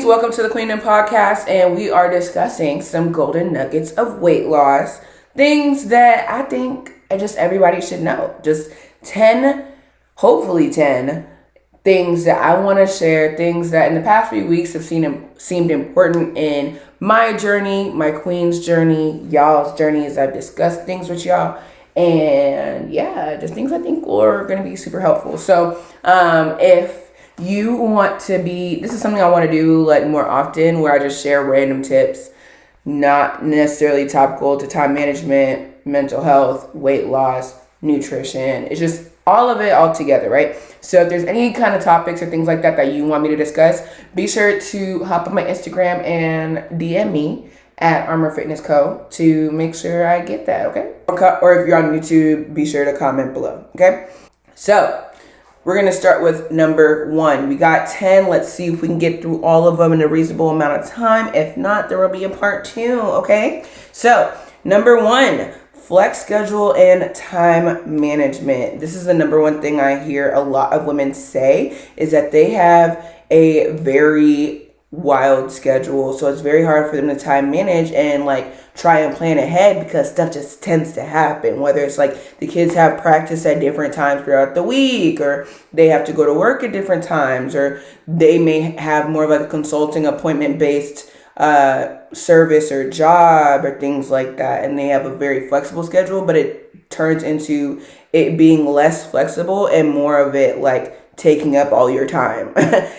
welcome to the Queendom Podcast, and we are discussing some golden nuggets of weight loss, things that I think just everybody should know. Just 10, hopefully 10 things that I want to share, things that in the past few weeks have seemed important in my journey, my queen's journey, y'all's journey as I've discussed things with y'all. And yeah, just things I think are going to be super helpful. So if you want to be, this is something I want to do like more often, where I just share random tips, not necessarily topical to time management, mental health, weight loss, nutrition. It's just all of it all together, right? So if there's any kind of topics or things like that that you want me to discuss, be sure to hop on my Instagram and DM me at Armor Fitness Co. to make sure I get that, okay? Or if you're on YouTube, be sure to comment below, okay? So we're going to start with number 1. We got 10. Let's see if we can get through all of them in a reasonable amount of time. If not, there will be a part 2, okay? So number 1, flex schedule and time management. This is the number 1 thing I hear a lot of women say, is that they have a very wild schedule, so it's very hard for them to time manage and like try and plan ahead, because stuff just tends to happen, whether it's like the kids have practice at different times throughout the week, or they have to go to work at different times, or they may have more of like a consulting appointment based service or job or things like that, and they have a very flexible schedule, but it turns into it being less flexible and more of it like taking up all your time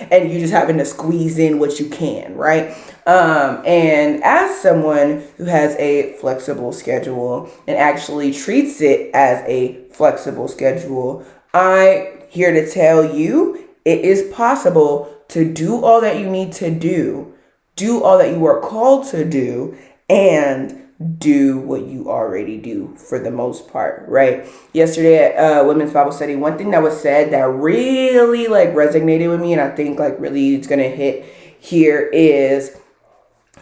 and you just having to squeeze in what you can, right? And as someone who has a flexible schedule and actually treats it as a flexible schedule, I'm here to tell you it is possible to do all that you need to do all that you are called to do, and do what you already do for the most part, right? Yesterday at Women's Bible Study, one thing that was said that really like resonated with me, and I think like really it's gonna hit here, is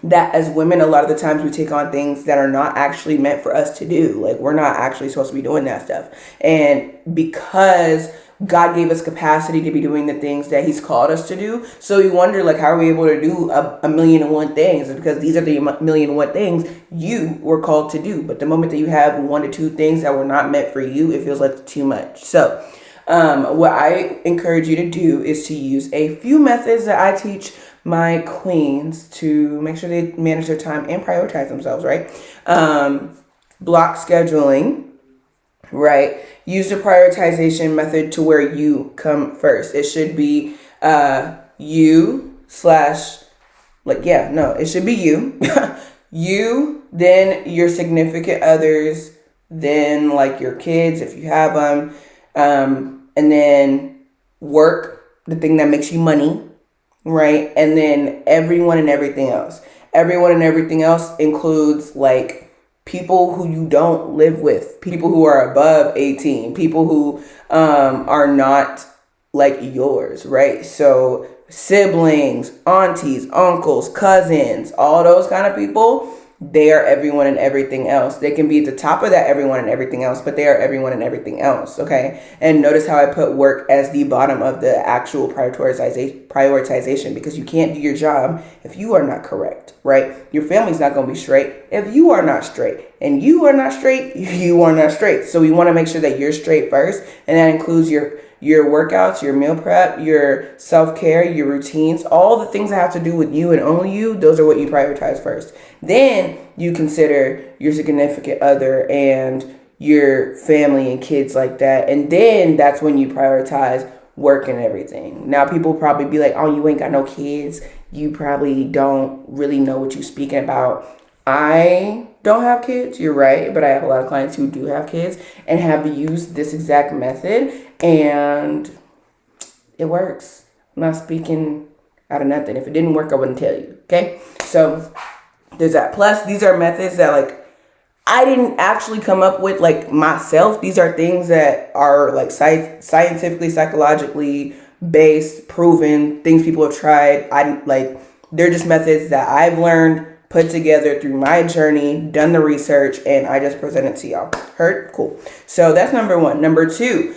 that as women, a lot of the times we take on things that are not actually meant for us to do. Like, we're not actually supposed to be doing that stuff. And because God gave us capacity to be doing the things that he's called us to do, so you wonder, like, how are we able to do a million and one things? It's because these are the million and one things you were called to do. But the moment that you have 1 to 2 things that were not meant for you, it feels like too much. So what I encourage you to do is to use a few methods that I teach my queens to make sure they manage their time and prioritize themselves, right? Block scheduling, right? Use the prioritization method to where you come first. It should be it should be you. You, then your significant others, then like your kids if you have them, and then work, the thing that makes you money, right? And then everyone and everything else. Everyone and everything else includes like people who you don't live with, people who are above 18, people who are not like yours, right? So siblings, aunties, uncles, cousins, all those kind of people, they are everyone and everything else. They can be at the top of that everyone and everything else, but they are everyone and everything else, okay? And notice how I put work as the bottom of the actual prioritization, because you can't do your job if you are not correct, right? Your family's not going to be straight if you are not straight. And you are not straight, you are not straight. So we want to make sure that you're straight first, and that includes your workouts, your meal prep, your self-care, your routines, all the things that have to do with you and only you. Those are what you prioritize first. Then you consider your significant other and your family and kids like that. And then that's when you prioritize work and everything. Now, people probably be like, oh, you ain't got no kids. You probably don't really know what you're speaking about. I don't have kids, you're right, but I have a lot of clients who do have kids and have used this exact method, and it works. I'm not speaking out of nothing. If it didn't work, I wouldn't tell you, okay? So there's that. Plus, these are methods that like I didn't actually come up with like myself. These are things that are like scientifically, psychologically based, proven, things people have tried. They're just methods that I've learned, put together through my journey, done the research, and I just present it to y'all. Heard? Cool. So that's number 1. Number 2,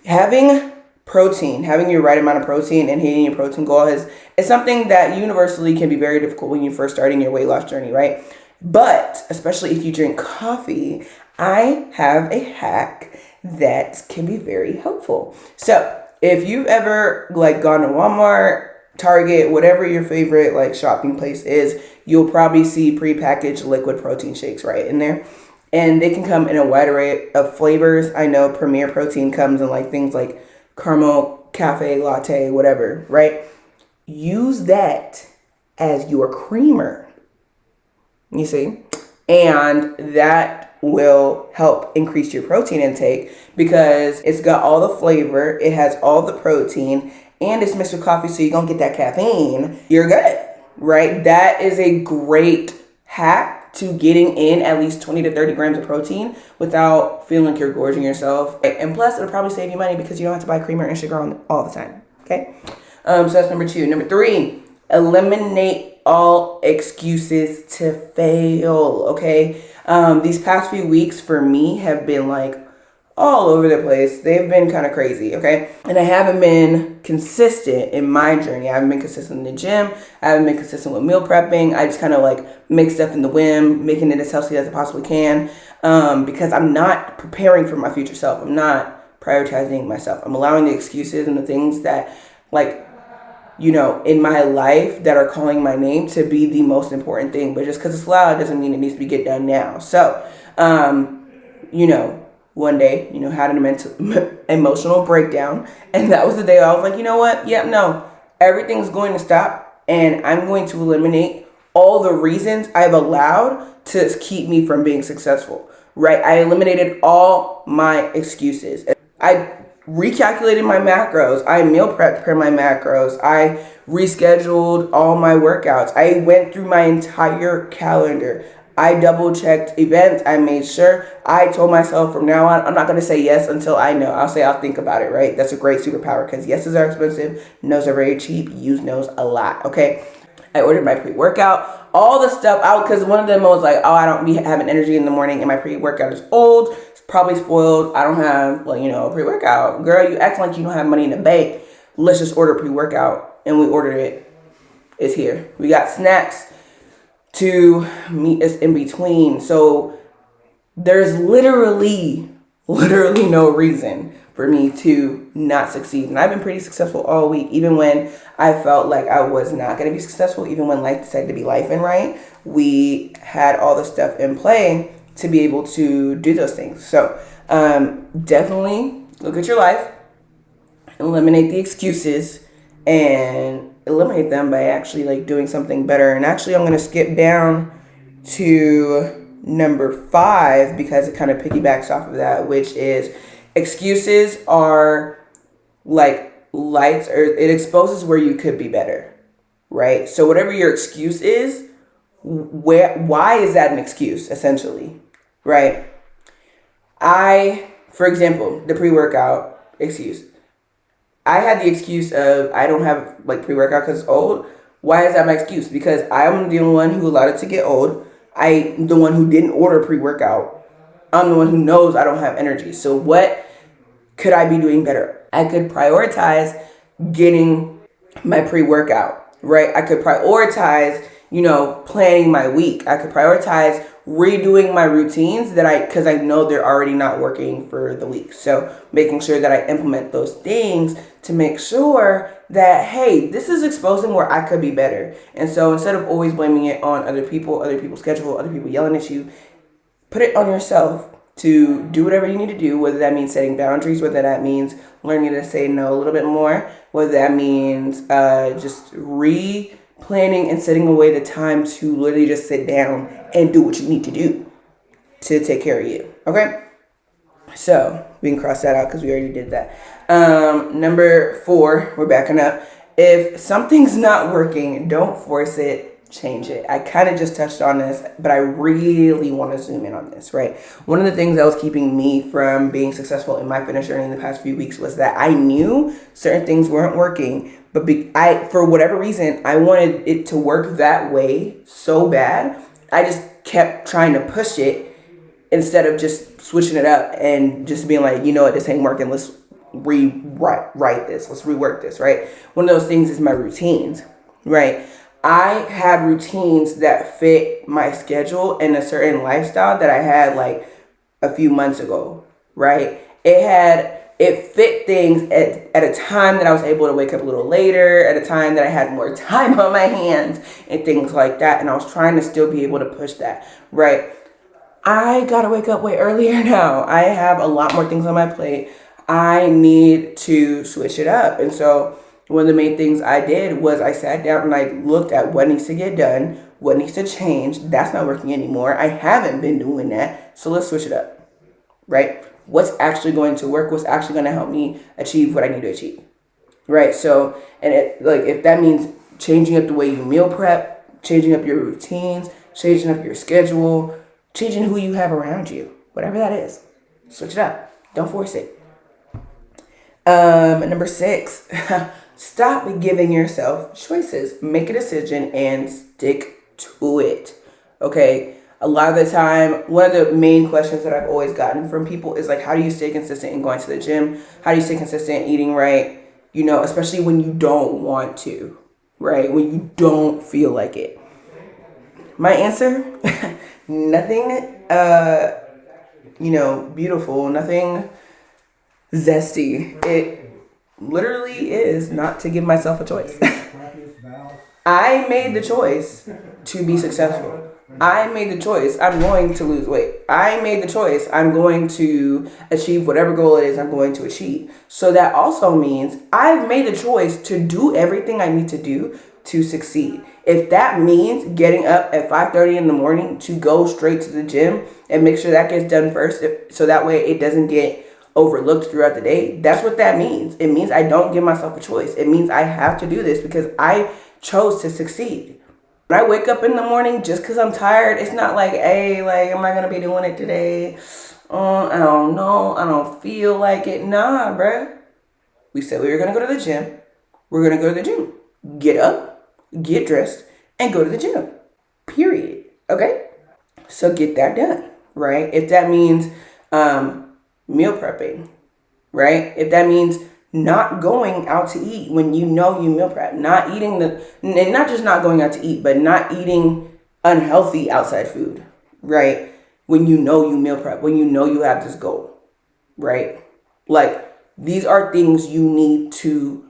having protein, having your right amount of protein and hitting your protein goal is something that universally can be very difficult when you're first starting your weight loss journey, right? But especially if you drink coffee, I have a hack that can be very helpful. So if you've ever like gone to Walmart, Target, whatever your favorite like shopping place is, you'll probably see prepackaged liquid protein shakes right in there. And they can come in a wide array of flavors. I know Premier Protein comes in like things like caramel, cafe, latte, whatever, right? Use that as your creamer, you see? And that will help increase your protein intake because it's got all the flavor, it has all the protein, and it's mixed with coffee, so you're gonna get that caffeine. You're good, right? That is a great hack to getting in at least 20 to 30 grams of protein without feeling like you're gorging yourself. And plus, it'll probably save you money because you don't have to buy creamer and sugar all the time, okay? So that's number 2. Number 3, eliminate all excuses to fail, okay? These past few weeks for me have been like all over the place. They've been kind of crazy, okay? And I haven't been consistent in my journey. I haven't been consistent in the gym. I haven't been consistent with meal prepping. I just kind of like make stuff in the whim, making it as healthy as I possibly can, because I'm not preparing for my future self. I'm not prioritizing myself. I'm allowing the excuses and the things that like, you know, in my life that are calling my name to be the most important thing. But just because it's loud doesn't mean it needs to be get done now. So, you know, one day, you know, had an emotional breakdown. And that was the day I was like, you know what? Yep, no, everything's going to stop. And I'm going to eliminate all the reasons I've allowed to keep me from being successful, right? I eliminated all my excuses. I recalculated my macros. I meal prepped per my macros. I rescheduled all my workouts. I went through my entire calendar. I double checked events. I made sure. I told myself from now on, I'm not going to say yes until I know. I'll say I'll think about it, right? That's a great superpower because yeses are expensive. No's are very cheap. Use no's a lot, okay? I ordered my pre-workout, all the stuff out because one of them was like, oh, I don't be having energy in the morning and my pre-workout is old. It's probably spoiled. I don't have, like, you know, a pre-workout. Girl, you acting like you don't have money in the bank. Let's just order pre-workout. And we ordered it. It's here. We got snacks to meet us in between. So there's literally no reason for me to not succeed. And I've been pretty successful all week, even when I felt like I was not going to be successful, even when life decided to be life and right. We had all the stuff in play to be able to do those things. So definitely look at your life, eliminate the excuses, and eliminate them by actually like doing something better. And actually, I'm going to skip down to number 5 because it kind of piggybacks off of that, which is excuses are like lights, or it exposes where you could be better, right? So whatever your excuse is, why is that an excuse, essentially, right? For example, the pre-workout excuse. I had the excuse of I don't have like pre-workout because it's old. Why is that my excuse? Because I'm the one who allowed it to get old. I'm the one who didn't order pre-workout. I'm the one who knows I don't have energy. So what could I be doing better? I could prioritize getting my pre-workout, right? I could prioritize, you know, planning my week. I could prioritize redoing my routines because I know they're already not working for the week. So making sure that I implement those things to make sure that, hey, this is exposing where I could be better. And so instead of always blaming it on other people's schedule, other people yelling at you, put it on yourself to do whatever you need to do, whether that means setting boundaries, whether that means learning to say no a little bit more, whether that means just planning and setting away the time to literally just sit down and do what you need to do to take care of you. Okay? So we can cross that out because we already did that. Number 4, we're backing up. If something's not working, don't force it. Change it. I kind of just touched on this, but I really want to zoom in on this, right? One of the things that was keeping me from being successful in my fitness journey in the past few weeks was that I knew certain things weren't working, but for whatever reason, I wanted it to work that way so bad. I just kept trying to push it instead of just switching it up and just being like, you know what, this ain't working. Let's rewrite this. Let's rework this, right? One of those things is my routines, right? I had routines that fit my schedule and a certain lifestyle that I had like a few months ago, right? It fit things at a time that I was able to wake up a little later, at a time that I had more time on my hands and things like that. And I was trying to still be able to push that, right? I gotta wake up way earlier now. I have a lot more things on my plate. I need to switch it up. And so one of the main things I did was I sat down and I looked at what needs to get done, what needs to change. That's not working anymore. I haven't been doing that. So let's switch it up, right? What's actually going to work? What's actually going to help me achieve what I need to achieve, right? So, and if that means changing up the way you meal prep, changing up your routines, changing up your schedule, changing who you have around you, whatever that is, switch it up. Don't force it. Number 6, stop giving yourself choices. Make a decision and stick to it. Okay. A lot of the time, one of the main questions that I've always gotten from people is like, how do you stay consistent in going to the gym? How do you stay consistent in eating right? You know, especially when you don't want to, right? When you don't feel like it. My answer, nothing, beautiful, nothing zesty. It literally is not to give myself a choice. I made the choice to be successful. I made the choice. I'm going to lose weight. I made the choice. I'm going to achieve whatever goal it is I'm going to achieve. So that also means I've made the choice to do everything I need to do to succeed. If that means getting up at 5:30 in the morning to go straight to the gym and make sure that gets done first, so that way it doesn't get overlooked throughout the day, that's what that means. It means I don't give myself a choice. It means I have to do this because I chose to succeed. When I wake up in the morning just because I'm tired, it's not like, hey, like, am I going to be doing it today? I don't know. I don't feel like it. Nah, bruh. We said we were going to go to the gym. We're going to go to the gym. Get up, get dressed, and go to the gym. Period. Okay? So get that done, right? If that means meal prepping, right? If that means not going out to eat when you know you meal prep, not eating and not just not going out to eat, but not eating unhealthy outside food, right? When you know you meal prep, when you know you have this goal, right? Like, these are things you need to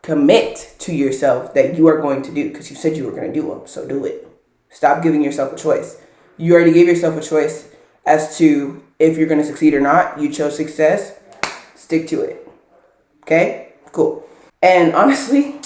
commit to yourself that you are going to do because you said you were going to do them. So do it. Stop giving yourself a choice. You already gave yourself a choice as to if you're going to succeed or not. You chose success. Stick to it. Okay, cool. And honestly,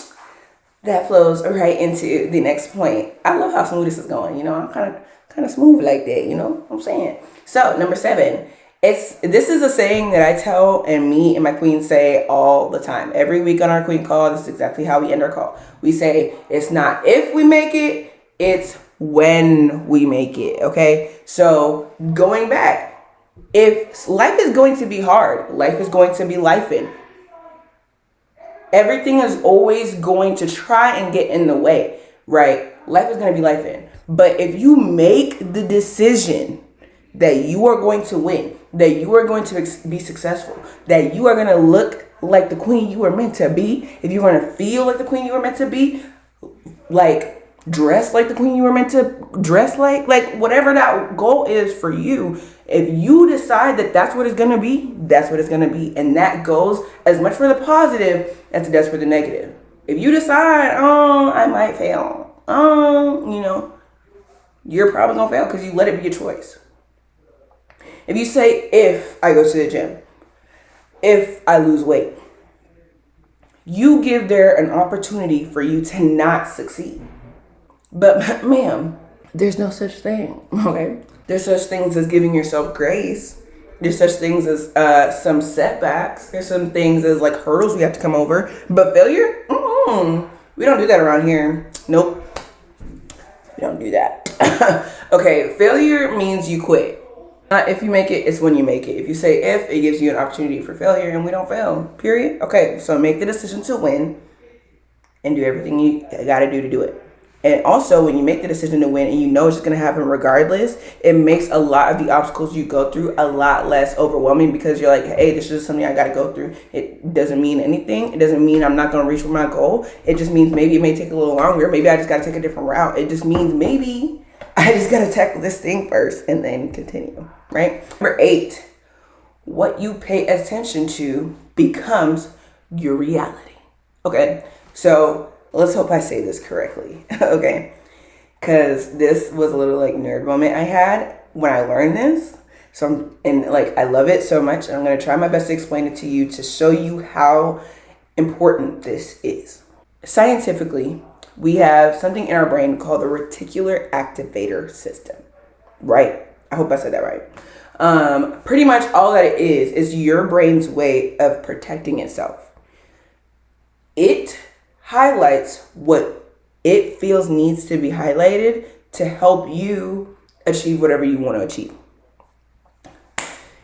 that flows right into the next point. I love how smooth this is going. You know, I'm kind of smooth like that. You know what I'm saying? So number 7, this is a saying that I tell and me and my queen say all the time. Every week on our queen call, this is exactly how we end our call. We say it's not if we make it, it's when we make it. Okay, so going back, if life is going to be hard, life is going to be lifing. Everything is always going to try and get in the way, right? Life is going to be life in. But if you make the decision that you are going to win, that you are going to be successful, that you are going to look like the queen you were meant to be, if you're going to feel like the queen you were meant to be, like dress like the queen you were meant to dress like whatever that goal is for you, if you decide that that's what it's going to be, that's what it's going to be. And that goes as much for the positive as it does for the negative. If you decide, I might fail, you're probably going to fail because you let it be a choice. If you say, if I go to the gym, if I lose weight, you give there an opportunity for you to not succeed. But ma'am, there's no such thing, okay? There's such things as giving yourself grace. There's such things as some setbacks. There's some things as like hurdles we have to come over. But failure? We don't do that around here. Nope. We don't do that. Okay, failure means you quit. Not if you make it, it's when you make it. If you say if, it gives you an opportunity for failure and we don't fail, period. Okay, so make the decision to win and do everything you gotta do to do it. And also, when you make the decision to win and you know it's just going to happen regardless, it makes a lot of the obstacles you go through a lot less overwhelming, because you're like, hey, this is something I got to go through. It doesn't mean anything. It doesn't mean I'm not going to reach my goal. It just means maybe it may take a little longer. Maybe I just got to take a different route. It just means maybe I just got to tackle this thing first and then continue, right? Number 8, what you pay attention to becomes your reality. Okay, so let's hope I say this correctly. Okay, because this was a little like nerd moment I had when I learned this. So I love it so much, and I'm gonna try my best to explain it to you to show you how important this is. Scientifically, we have something in our brain called the reticular activator system, right? I hope I said that right. Pretty much all that it is your brain's way of protecting itself. It highlights what it feels needs to be highlighted to help you achieve whatever you want to achieve.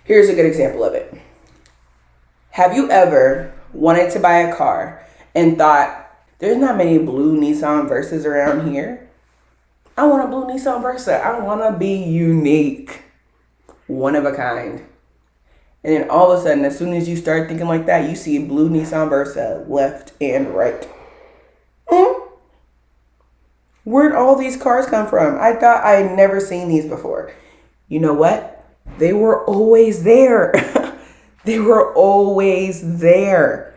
Here's a good example of it. Have you ever wanted to buy a car and thought, there's not many blue Nissan Versas around here. I want a blue Nissan Versa. I want to be unique, one of a kind. And then all of a sudden, as soon as you start thinking like that, you see a blue Nissan Versa left and right. Where'd all these cars come from? I thought I had never seen these before. You know what? They were always there. They were always there.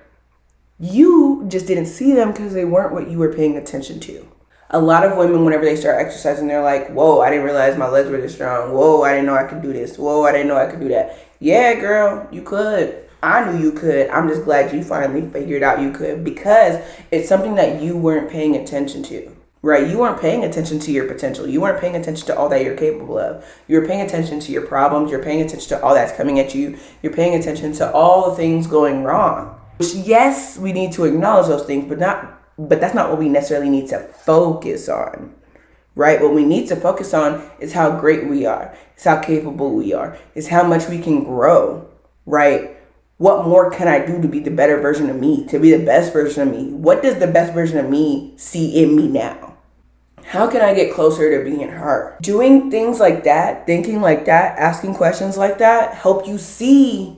You just didn't see them because they weren't what you were paying attention to. A lot of women, whenever they start exercising, they're like, whoa, I didn't realize my legs were this strong. Whoa, I didn't know I could do this. Whoa, I didn't know I could do that. Yeah, girl, you could. I knew you could. I'm just glad you finally figured out you could, because it's something that you weren't paying attention to, right? You weren't paying attention to your potential. You weren't paying attention to all that you're capable of. You're paying attention to your problems. You're paying attention to all that's coming at you. You're paying attention to all the things going wrong. Which, yes, we need to acknowledge those things, but that's not what we necessarily need to focus on, right? What we need to focus on is how great we are. It's how capable we are. It's how much we can grow, right? What more can I do to be the better version of me, to be the best version of me? What does the best version of me see in me now? How can I get closer to being her? Doing things like that, thinking like that, asking questions like that, help you see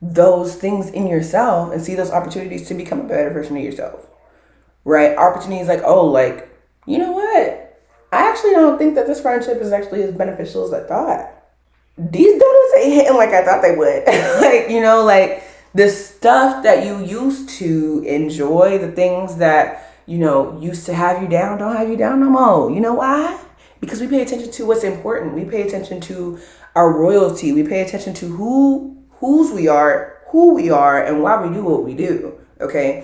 those things in yourself and see those opportunities to become a better version of yourself, right? Opportunities like, you know what? I actually don't think that this friendship is actually as beneficial as I thought. These donuts ain't hitting like I thought they would. The stuff that you used to enjoy, the things that, used to have you down, don't have you down no more. You know why? Because we pay attention to what's important. We pay attention to our royalty. We pay attention to whose we are, who we are, and why we do what we do, okay?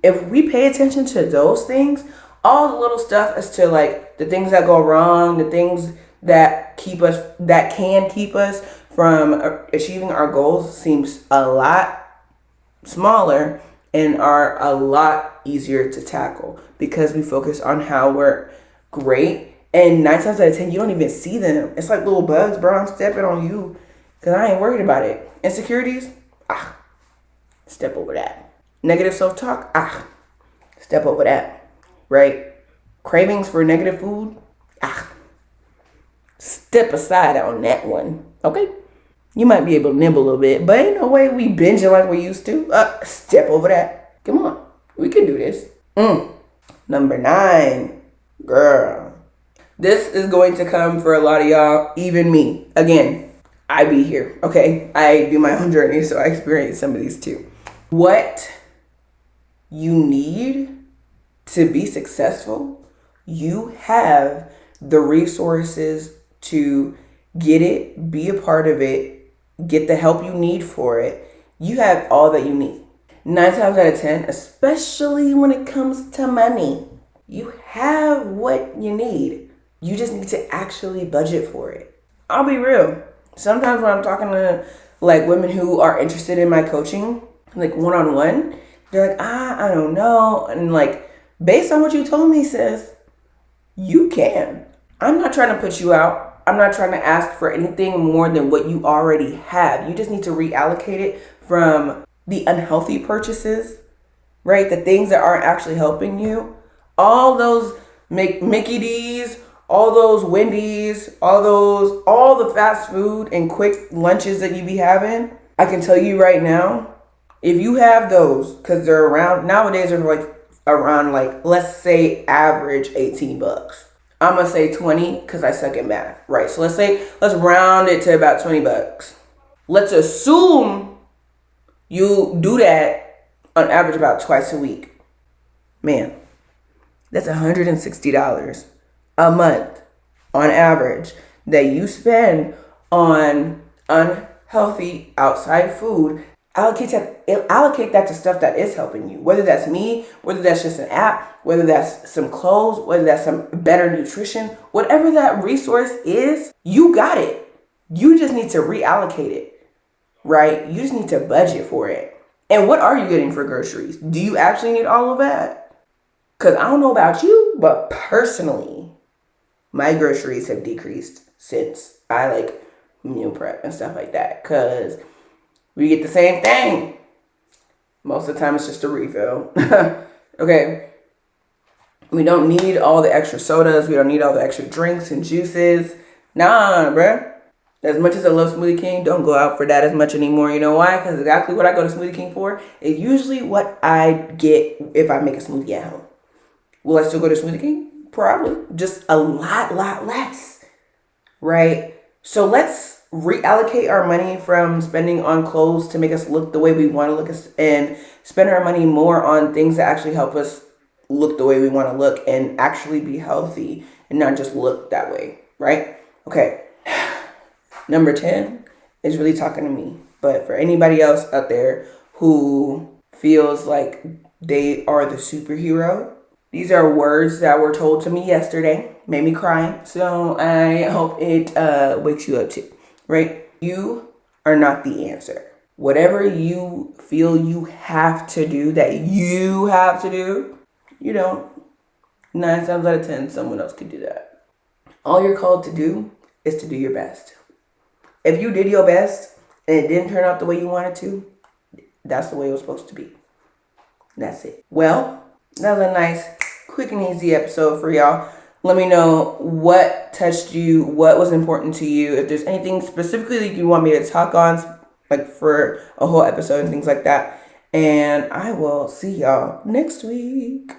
If we pay attention to those things, all the little stuff as to the things that go wrong, the things that can keep us from achieving our goals seems a lot smaller and are a lot easier to tackle, because we focus on how we're great. And 9 times out of 10, you don't even see them. It's like little bugs, bro. I'm stepping on you because I ain't worried about it. Insecurities, step over that. Negative self-talk, step over that, right? Cravings for negative food, step aside on that one, okay? You might be able to nibble a little bit, but ain't no way we binging like we used to. Step over that. Come on, we can do this. Number 9, girl. This is going to come for a lot of y'all, even me. Again, I be here, okay? I do my own journey, so I experience some of these too. What you need to be successful, you have the resources to get it, be a part of it, get the help you need for it. You have all that you need. 9 times out of 10, especially when it comes to money, you have what you need. You just need to actually budget for it. I'll be real. Sometimes when I'm talking to women who are interested in my coaching, one-on-one, they're like, I don't know. And based on what you told me, sis, you can. I'm not trying to put you out. I'm not trying to ask for anything more than what you already have. You just need to reallocate it from the unhealthy purchases, right? The things that aren't actually helping you. All those Mickey D's, all those Wendy's, all the fast food and quick lunches that you be having. I can tell you right now, if you have those, because they're around nowadays, they're like around like, let's say average $18. I'm gonna say 20 because I suck at math, right? So let's round it to about $20. Let's assume you do that on average about twice a week. Man, that's $160 a month on average that you spend on unhealthy outside food. Allocate that to stuff that is helping you. Whether that's me, whether that's just an app, whether that's some clothes, whether that's some better nutrition, whatever that resource is, you got it. You just need to reallocate it, right? You just need to budget for it. And what are you getting for groceries? Do you actually need all of that? Because I don't know about you, but personally, my groceries have decreased since I meal prep and stuff like that. Because we get the same thing. Most of the time, it's just a refill. Okay. We don't need all the extra sodas. We don't need all the extra drinks and juices. Nah, bruh. As much as I love Smoothie King, don't go out for that as much anymore. You know why? Because exactly what I go to Smoothie King for is usually what I get if I make a smoothie at home. Will I still go to Smoothie King? Probably. Just a lot less. Right? So let's reallocate our money from spending on clothes to make us look the way we want to look and spend our money more on things that actually help us look the way we want to look and actually be healthy and not just look that way, right? Okay. Number 10 is really talking to me. But for anybody else out there who feels like they are the superhero, these are words that were told to me yesterday. Made me cry. So I hope it wakes you up too. Right? You are not the answer. Whatever you feel you have to do, you don't. 9 times out of 10, someone else could do that. All you're called to do is to do your best. If you did your best and it didn't turn out the way you wanted to, that's the way it was supposed to be. That's it. Well, that was a nice, quick and easy episode for y'all. Let me know what touched you, what was important to you. If there's anything specifically that you want me to talk on, like for a whole episode and things like that. And I will see y'all next week.